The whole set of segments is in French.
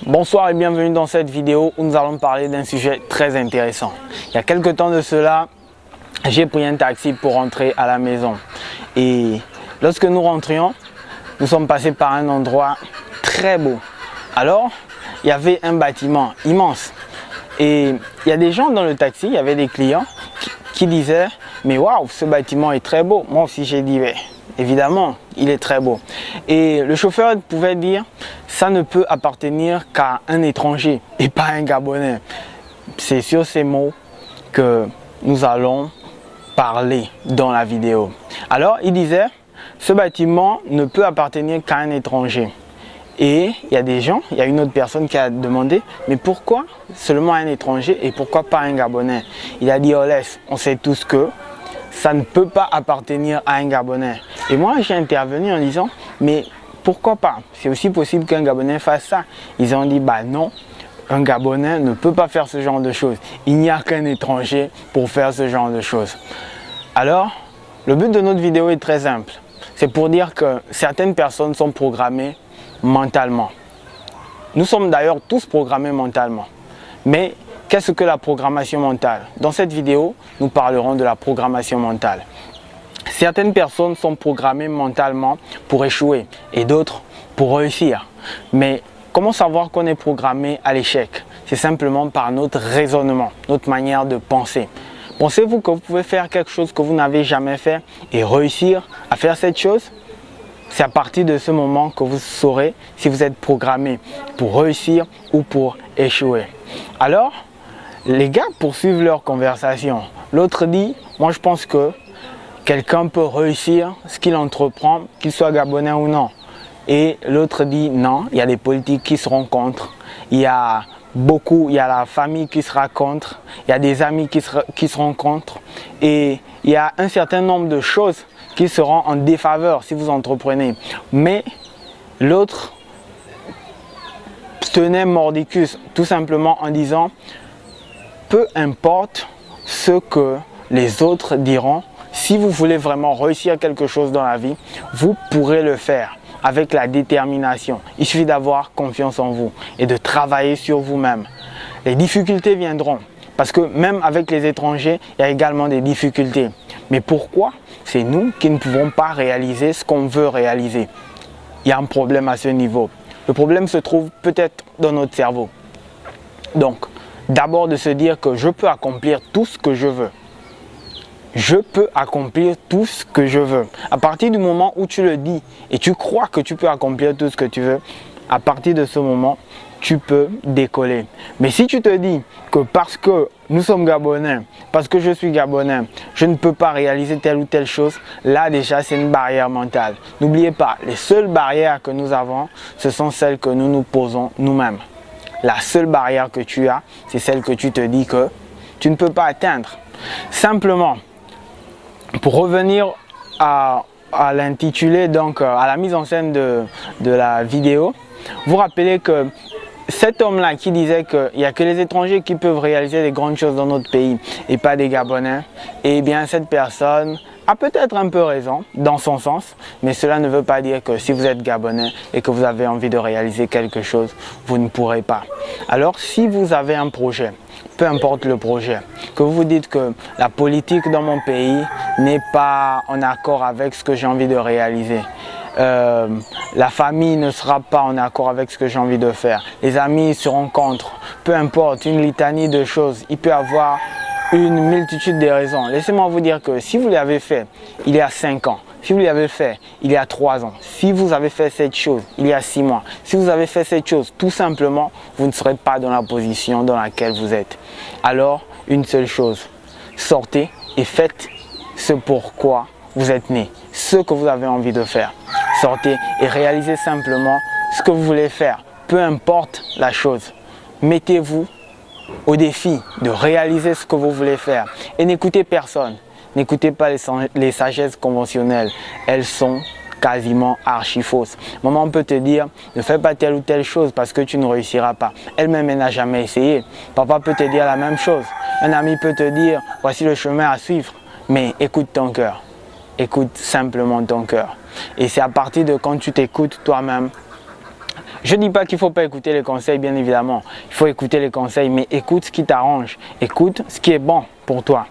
Bonsoir et bienvenue dans cette vidéo où nous allons parler d'un sujet très intéressant. Il y a quelques temps de cela, j'ai pris un taxi pour rentrer à la maison. Et lorsque nous rentrions, nous sommes passés par un endroit très beau. Alors, il y avait un bâtiment immense. Et il y a des gens dans le taxi, il y avait des clients qui disaient « Mais waouh, ce bâtiment est très beau ». Moi aussi j'ai dit « Évidemment, il est très beau ». Et le chauffeur pouvait dire « Ça ne peut appartenir qu'à un étranger et pas à un Gabonais ». C'est sur ces mots que nous allons parler dans la vidéo. Alors, il disait « Ce bâtiment ne peut appartenir qu'à un étranger ». Et il y a des gens, il y a une autre personne qui a demandé « Mais pourquoi seulement un étranger et pourquoi pas un Gabonais ?» Il a dit « Olès, on sait tous que ça ne peut pas appartenir à un Gabonais. » Et moi j'ai intervenu en disant « Mais pourquoi pas? C'est aussi possible qu'un Gabonais fasse ça. » Ils ont dit « Bah non, un Gabonais ne peut pas faire ce genre de choses. Il n'y a qu'un étranger pour faire ce genre de choses. » Alors, le but de notre vidéo est très simple. C'est pour dire que certaines personnes sont programmées mentalement. Nous sommes d'ailleurs tous programmés mentalement. Mais qu'est-ce que la programmation mentale? Dans cette vidéo, nous parlerons de la programmation mentale. Certaines personnes sont programmées mentalement pour échouer et d'autres pour réussir. Mais comment savoir qu'on est programmé à l'échec? C'est simplement par notre raisonnement, notre manière de penser. Pensez-vous que vous pouvez faire quelque chose que vous n'avez jamais fait et réussir à faire cette chose? C'est à partir de ce moment que vous saurez si vous êtes programmé pour réussir ou pour échouer. Alors, les gars poursuivent leur conversation. L'autre dit, moi je pense que quelqu'un peut réussir ce qu'il entreprend, qu'il soit gabonais ou non. Et l'autre dit, non, il y a des politiques qui seront contre. Il y a la famille qui sera contre. Il y a des amis qui seront contre. Et il y a un certain nombre de choses qui seront en défaveur si vous entreprenez. Mais l'autre tenait mordicus tout simplement en disant peu importe ce que les autres diront, si vous voulez vraiment réussir quelque chose dans la vie, vous pourrez le faire avec la détermination. Il suffit d'avoir confiance en vous et de travailler sur vous-même. Les difficultés viendront parce que même avec les étrangers, il y a également des difficultés. Mais pourquoi? C'est nous qui ne pouvons pas réaliser ce qu'on veut réaliser. Il y a un problème à ce niveau. Le problème se trouve peut-être dans notre cerveau. Donc, d'abord de se dire que je peux accomplir tout ce que je veux. Je peux accomplir tout ce que je veux. À partir du moment où tu le dis et tu crois que tu peux accomplir tout ce que tu veux, à partir de ce moment, tu peux décoller. Mais si tu te dis que parce que nous sommes Gabonais, parce que je suis Gabonais, je ne peux pas réaliser telle ou telle chose, là déjà c'est une barrière mentale. N'oubliez pas, les seules barrières que nous avons, ce sont celles que nous nous posons nous-mêmes. La seule barrière que tu as, c'est celle que tu te dis que tu ne peux pas atteindre. Simplement, pour revenir à l'intitulé, donc à la mise en scène de la vidéo, vous rappelez que cet homme-là qui disait qu'il n'y a que les étrangers qui peuvent réaliser des grandes choses dans notre pays et pas des Gabonais, eh bien cette personne a peut-être un peu raison dans son sens, mais cela ne veut pas dire que si vous êtes Gabonais et que vous avez envie de réaliser quelque chose, vous ne pourrez pas. Alors si vous avez un projet, peu importe le projet, que vous vous dites que la politique dans mon pays n'est pas en accord avec ce que j'ai envie de réaliser, la famille ne sera pas en accord avec ce que j'ai envie de faire, les amis seront contre, peu importe, une litanie de choses, il peut y avoir une multitude de raisons. Laissez-moi vous dire que si vous l'avez fait il y a 5 ans, si vous l'avez fait il y a 3 ans, si vous avez fait cette chose il y a 6 mois, si vous avez fait cette chose, tout simplement, vous ne serez pas dans la position dans laquelle vous êtes. Alors, une seule chose, sortez et faites ce pourquoi vous êtes né, ce que vous avez envie de faire. Sortez et réalisez simplement ce que vous voulez faire, peu importe la chose. Mettez-vous au défi de réaliser ce que vous voulez faire et n'écoutez personne. N'écoutez pas les sagesses conventionnelles, elles sont quasiment archi fausses. Maman peut te dire ne fais pas telle ou telle chose parce que tu ne réussiras pas. Elle-même elle n'a jamais essayé. Papa peut te dire la même chose. Un ami peut te dire voici le chemin à suivre. Mais écoute ton cœur. Écoute simplement ton cœur. Et c'est à partir de quand tu t'écoutes toi-même Je ne dis pas qu'il ne faut pas écouter les conseils, bien évidemment. Il faut écouter les conseils, mais écoute ce qui t'arrange. Écoute ce qui est bon pour toi.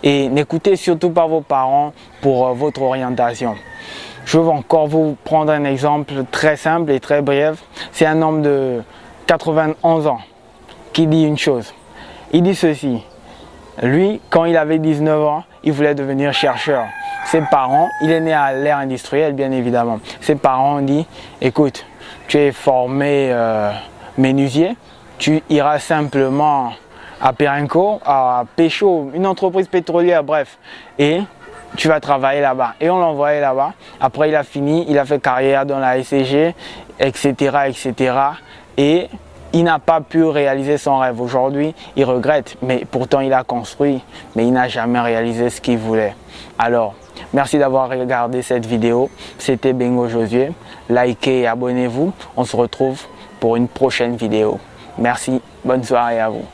Et n'écoutez surtout pas vos parents pour votre orientation. Je vais encore vous prendre un exemple très simple et très bref. C'est un homme de 91 ans qui dit une chose. Il dit ceci. Lui, quand il avait 19 ans, il voulait devenir chercheur. Ses parents, il est né à l'ère industrielle, bien évidemment. Ses parents ont dit, écoute, tu es formé menuisier, tu iras simplement à Perenco, à Pécho, une entreprise pétrolière, bref. Et tu vas travailler là-bas. Et on l'a envoyé là-bas. Après, il a fini, il a fait carrière dans la SCG, etc., etc. Et il n'a pas pu réaliser son rêve. Aujourd'hui, il regrette, mais pourtant il a construit, mais il n'a jamais réalisé ce qu'il voulait. Alors, merci d'avoir regardé cette vidéo. C'était Bengo Josué. Likez et abonnez-vous. On se retrouve pour une prochaine vidéo. Merci, bonne soirée à vous.